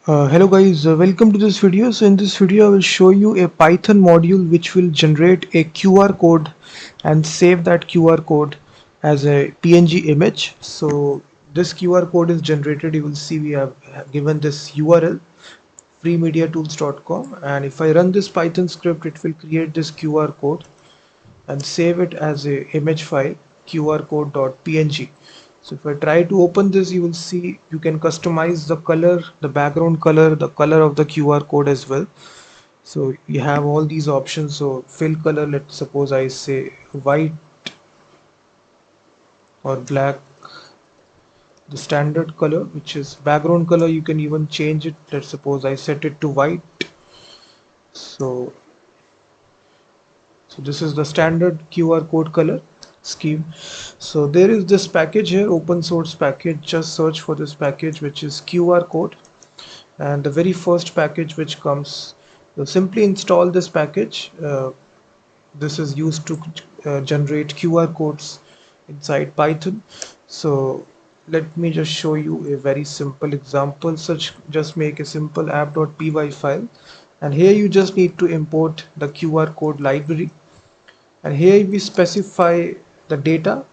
Hello guys, welcome to this video. So in this video I will show you a Python module which will generate a QR code and save that QR code as a PNG image. So this QR code is generated. You will see we have given this URL freemediatools.com, and if I run this Python script, it will create this QR code and save it as a image file qrcode.png. So if I try to open this, you will see you can customize the color, the background color, the color of the QR code as well. So you have all these options. So fill color, let's suppose I say white or black. The standard color, which is background color, you can even change it. Let's suppose I set it to white. So this is the standard QR code color scheme. So there is this package here, open source package. Just search for this package, which is QR code, and the very first package which comes, so simply install this package. This is used to generate QR codes inside Python. So let me just show you a very simple example. Just make a simple app.py file, and here you just need to import the QR code library, and here we specify the data.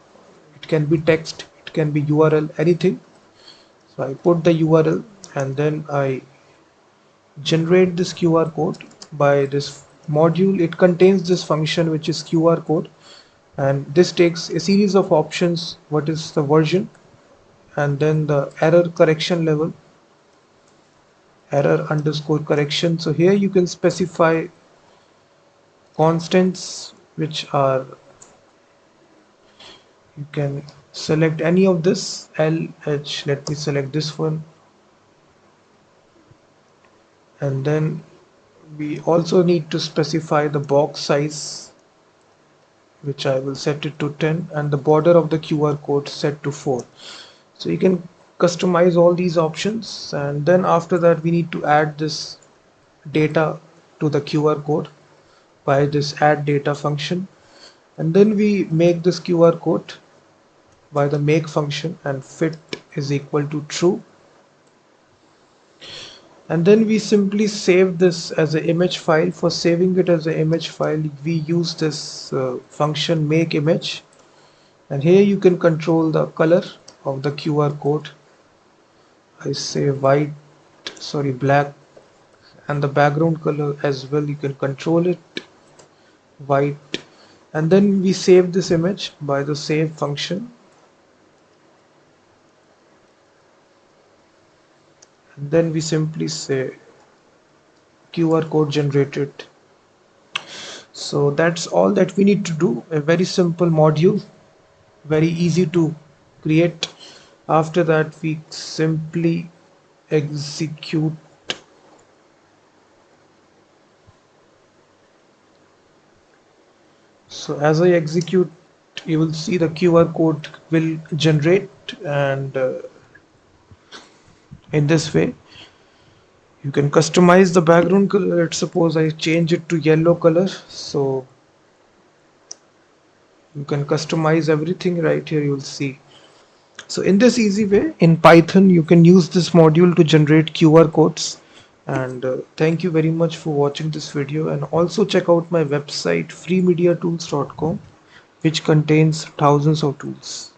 It can be text, it can be URL, anything. So I put the URL and then I generate this QR code by this module. It contains this function which is QR code, and this takes a series of options: what is the version, and then the error correction level, error underscore correction. So here you can specify constants which are, you can select any of this LH. Let me select this one, and then we also need to specify the box size, which I will set it to 10, and the border of the QR code set to 4. So you can customize all these options, and then after that we need to add this data to the QR code by this add data function, and then we make this QR code by the make function, and fit is equal to true, and then we simply save this as an image file. For saving it as an image file, we use this function make image, and here you can control the color of the QR code. I say black, and the background color as well, you can control it white, and then we save this image by the save function, and then we simply say QR code generated. So that's all that we need to do. A very simple module, very easy to create. After that we simply execute. So as I execute, you will see the QR code will generate, and in this way you can customize the background color. Let's suppose I change it to yellow color, so you can customize everything right here, you'll see. So in this easy way, in Python, you can use this module to generate QR codes. And thank you very much for watching this video, and also check out my website freemediatools.com, which contains thousands of tools.